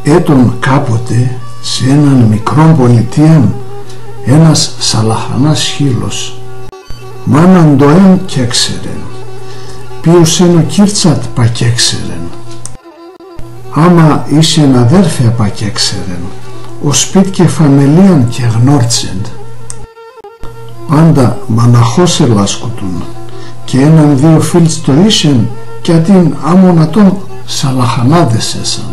Έτον κάποτε σε έναν μικρόν πολιτείαν ένας σαλαχανάς χείλος, μάναν το εν κι έξερεν, ποιους εν ο κύρτσατ πα κι έξερεν. Άμα είσαι αδέρφια πα κι έξερεν, ο σπίτ και φαμελίαν και γνώρτσεν. Πάντα μαναχώς ελάσκουτουν και έναν δύο φίλτς το ίσεν κι αντίν άμονατον σαλαχανάδες έσαν.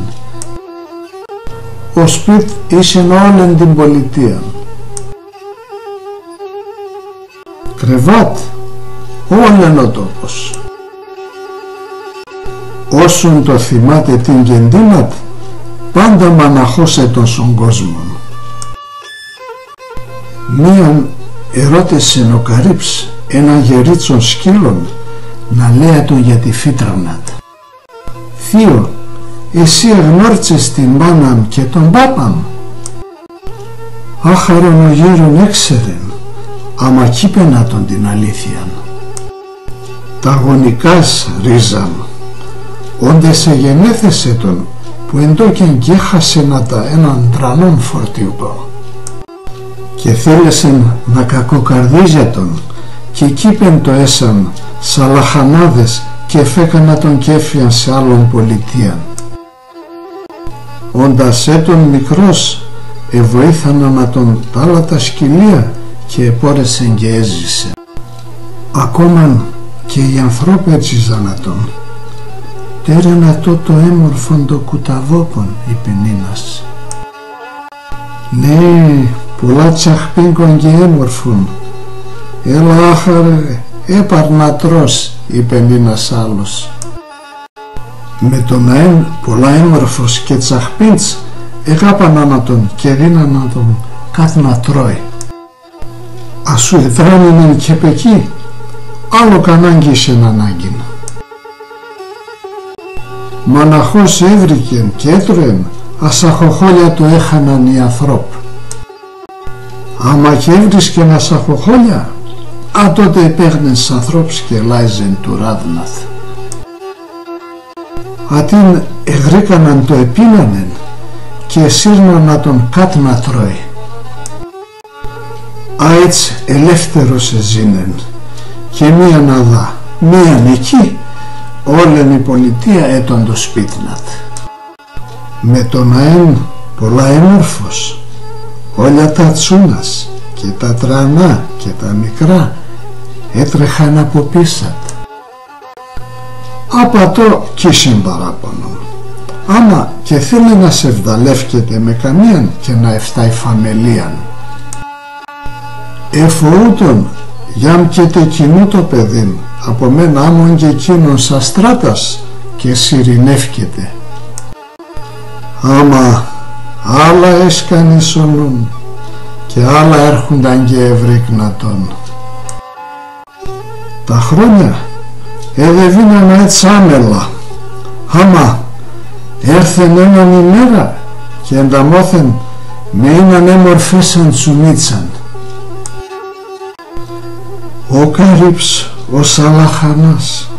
Ο σπίτ ήσεν όλεν την πολιτεία. Κρεβάτ όλεν ο τόπος. Όσον το θυμάται την κεντίνατ, πάντα μαναχώσε τον στον κόσμο. Μίαν ερώτησε ο Καρύψ ένα γερίτσον σκύλων να λέει τον για τη φύτρανατ. Θείο, εσύ εγνώριτσες την μάναν και τον πάπαν. Άχαρον ο γέρον έξερεν, άμα κείπαινα τον την αλήθειαν. Τα γονικάς ρίζαν, όντες εγενέθεσε τον, που εντόκεν κι έχασε να τα έναν τρανόν φορτιούπα. Και θέλεσεν να κακοκαρδίζε τον, και κείπεν το έσαν σαλαχανάδες και φέκανα τον κέφιαν σε άλλον πολιτείαν. Όντας έτον μικρός, εβοήθανα να τον τάλα τα σκυλία και επόρεσεν και έζησε. Ακόμαν και οι ανθρώποι έτσιζαν τον. Τέρενα το έμορφον το κουταβόπον, είπε Νίνας. Ναι, πολλά τσαχπίνκον και έμορφον. Έλα άχαρε, έπαρ να τρως, είπε Νίνας άλλος. Με τον αέν πολλά έμορφος και τσαχπίντς εγάπανα να τον και δίνα να τον κάθε να τρώει. Ας σου εδράνινεν και πεκεί, άλλο κανάγκησεν ανάγκην. Μαναχώς έβρικεν και έτρωεν, ασαχοχόλια το έχαναν οι ανθρώπ. Άμα και έβρισκεν ασαχοχόλια, τότε επέγνεν σ' ανθρώπς και λάιζεν του ράδναθ. Ατίν εγρήκαναν το επίνανεν και σύρναν να τον κάτ να τρώει. Αίτς ελεύθερος εζήνεν και μίαν αδά, μίαν εκεί, όλεν η πολιτεία έτον το σπίτνατ. Με τον αέν πολλά έμορφος, όλα τα τσούνας και τα τρανά και τα μικρά έτρεχαν από πίσατ. Απατώ κι ήσεν παράπονο. Άμα και θέλει να σε βδαλεύκεται με καμίαν και να εφτάει φαμελίαν. Εφοούτον γιάμ και τε κοινού το παιδίν, από μένα άμον και εκείνον σα στράτας και σιρηνεύκεται. Άμα άλλα έσκανισονούν και άλλα έρχονταν και ευρύκνατον. Τα χρόνια εδεβήναν έτσι άμελα. Άμα έρθεν έναν ημέρα και ενταμώθεν με έναν έμορφέσαν τσουνίτσαν. Ο Καρύψ ο Σαλαχανάς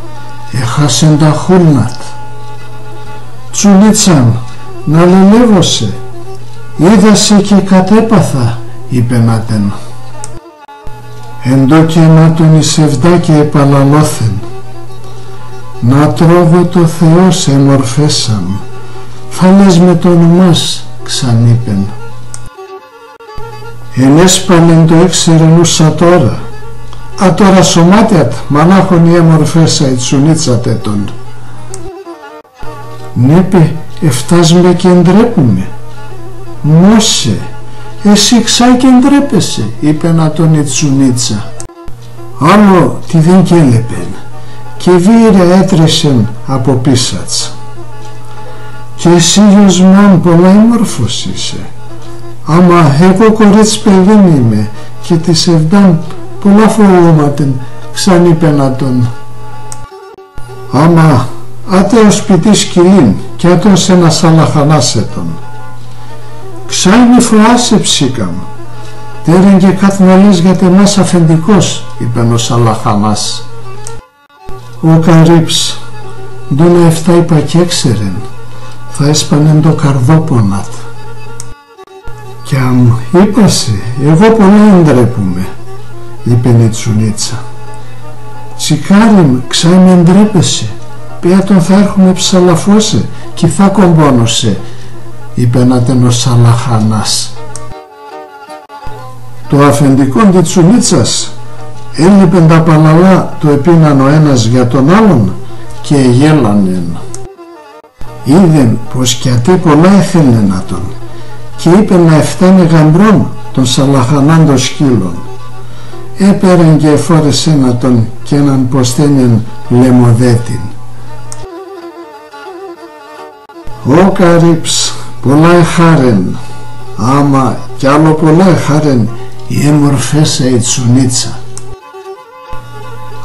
έχασεν τα χούλνατ. Τσουνίτσαν να λελεύωσε, είδασε και κατέπαθα, είπε νάτεν. Εντό και να τον εισευδά και επαλαλώθεν. Να τρώβω το Θεός εμορφέσαν, θα λες με το ονομάς, ξανείπεν. Ενέσπαλεν το έξερεν ούσα τώρα, τώρα σωμάτιατ μανάχον η έμορφέσα η τσουνίτσατε τον. Νέπε εφτάσμε και ντρέπουμε. Μόσε, εσύ ξά και ντρέπεσαι, είπε να τον η τσουνίτσα. Άλλο τι δεν κέλεπεν και βίρε έτρεσεν από πίσατς. Και εσύ γιωσμάν πολλά έμορφος είσαι. Άμα εγώ κορίτσι παιδί είμαι και της ευδάν πολλά φοβόματεν, ξανείπε να τον. Άμα άτε ο σπιτί σκυλήν και άτον σε ένα σαλαχανάσε τον. «Ξάινι φοάσε ψήκαμ, τέρεν και κάτι να λες για τεμάς αφεντικός», είπεν ο Σαλαχανάς. Ο Καρύψ, ντόλα εφτά είπα κι έξερεν, θα έσπανεν το καρδόπονατ. «Κι αμ είπασε, εγώ πολλά εντρέπουμε», είπεν η Τσουνίτσα. «Τσικάριμ, ξάιμ εντρέπεσαι, πια τον θα έρχομαι ψαλαφώσε κι θα κομπώνωσε», είπενατεν ο Σαλαχανάς. Το αφεντικό της Τσουνίτσας έλειπεν τα παλαλά, το επίναν ο ένας για τον άλλον και γέλανεν. Είδεν πως κι ατέ πολλά έθελε να τον και είπε να εφτάνε γαμπρόν τον Σαλαχανάν των σκύλων. Έπαιρεν και εφόρεσε να τον και έναν ποστένιεν λεμοδέτην. Ο Καρύψ πολλά εχάρεν, άμα κι άλλο πολλά εχάρεν η έμορφέσα η Τσουνίτσα.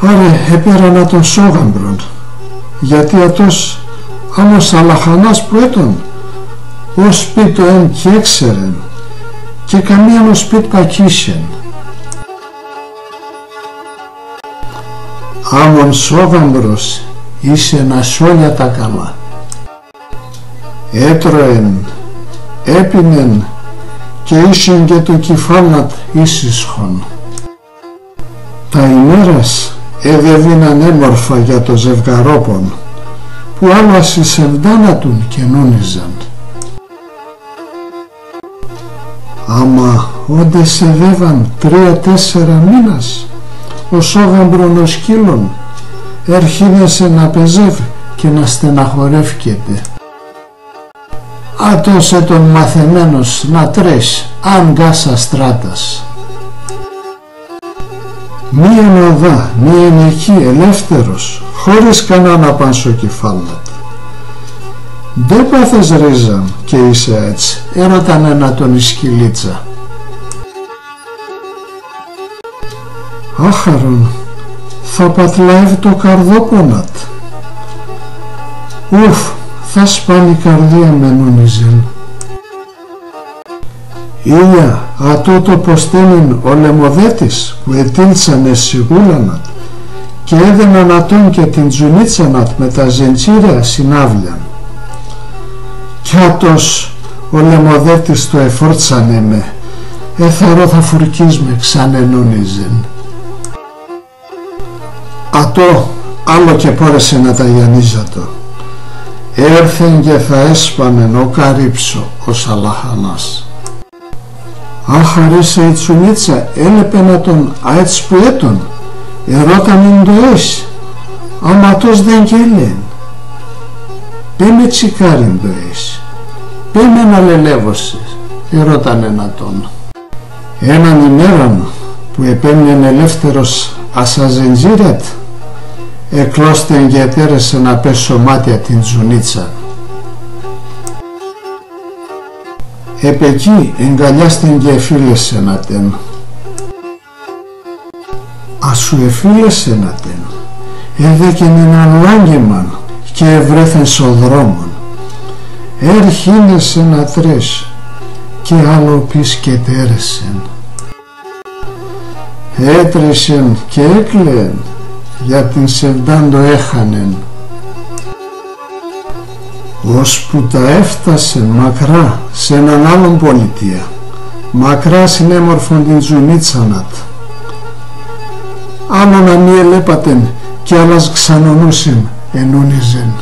Άρα έπαιρα να τον σόγαμπρον, γιατί ατός άμα ο Σαλαχανάς που έτον ο σπίτ το εν κι έξερεν και καμίαν ο σπίτ πακίσεν. Άμον σόγαμπρος είσαι να σόλια τα καλά. Έτρωεν, έπινεν και ήσουν και το κεφάλατ ίσισχον. Τα ημέρας εδεβίναν έμορφα για το ζευγαρόπον που άλλας εις ευδάνατουν και νούνιζαν. Άμα όντες εδεύαν 3-4 μήνας ο σόγαμπρον ο σκύλων έρχινεσε να πεζεύει και να στεναχωρεύκεται. Άτωσε τον μαθεμένος να τρέχει αν γκάσα στράτας. Μίαν οδά, μίαν εκεί ελεύθερος χωρίς κανένα πάνσο κεφάλα. «Δεν πάθες ρίζα και είσαι έτσι», έρωταν ένα τον η σκυλίτσα. «Άχαρον, θα πατλαεύει το καρδόπονατ». «Ουφ, θα σπάνει η καρδία με νούνιζεν». «Ήλια, ατό το ποστένιν ο λεμοδέτης που ετήλτσανε σιγούλανατ και έδαιναν ατόν και την Τσουνίτσανατ με τα ζεντσίρια συνάβλιαν. Κι άτος ο λεμοδέτης το εφόρτσανε με, έθαρο θα φουρκείς με ξανενούνιζεν». Ατό άλλο και πόρεσε να τα γιανίζατο. Έρθεν και θα έσπανεν ο Καρύψο ο Σαλαχανάς. Άχαρισε η Τσουνίτσα έλεπε να τον αέτς που έτον, ερώτανεν το ες, άμα τος δεν γέλεν. «Πέ με τσικάριν το ες, πέ με να λελεύωσες», ερώτανε να τον. Έναν ημέραν που επέμεινε ελεύθερος ασαζεντζίρετ, εκλώστεν και ετέρεσε να πέσω μάτια την Τσουνίτσα. Επ' εκεί εγκαλιάστην και εφήλεσε να τεν. «Α σου εφήλεσε να τεν, έδεκεν έναν λόγγεμαν και ευρέθεν σο δρόμον. Έρχινεσαι να τρες και άλλο πεις και τέρεσεν. Έτρεσεν και έκλαιεν για την σεβδάντο έχανεν. Ώσπου τα έφτασεν μακρά σε έναν άλλον πολιτεία, μακρά συνέμορφον την Τσουνίτσανατ. Άμα να μη ελέπατεν κι άλλας ξανονούσεν ενούνιζεν.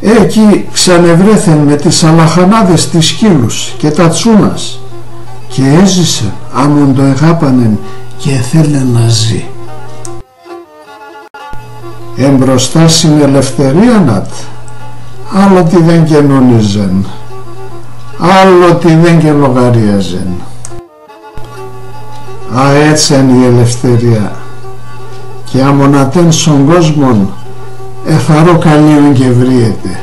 Εκεί ξανευρέθεν με τις αλαχανάδες της σκύλους και τα τσούνας και έζησεν άμον το εγάπανεν και θέλεν να ζει. Εμπροστά στην ελευθερίανατ άλλο τι δεν καινόνιζεν, άλλο τι δεν και λογαρίαζεν. Α, έτσι είναι η ελευθερία και αμονατέν στον κόσμον εθαρό καλύον και βρίεται.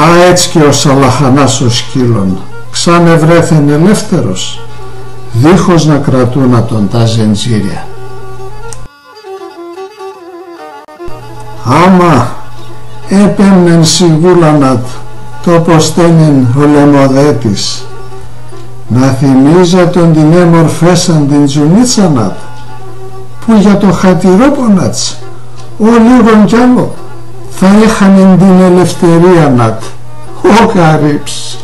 Α, έτσι και ο Σαλαχανάς ο σκύλων ξανευρέθεν ελεύθερος δίχως να κρατούν τον τα ζεντζίρια. Άμα έπαινεν σιγούλανατ το πως στένεν ο λαιμοδέτης, να θυμίζα τον την έμορφέσαν την Τζουνίτσανατ, που για το χατηρόπονατς ο λίγον κι άλλο θα έχανεν την ελευθερία νατ, ο καρύψ.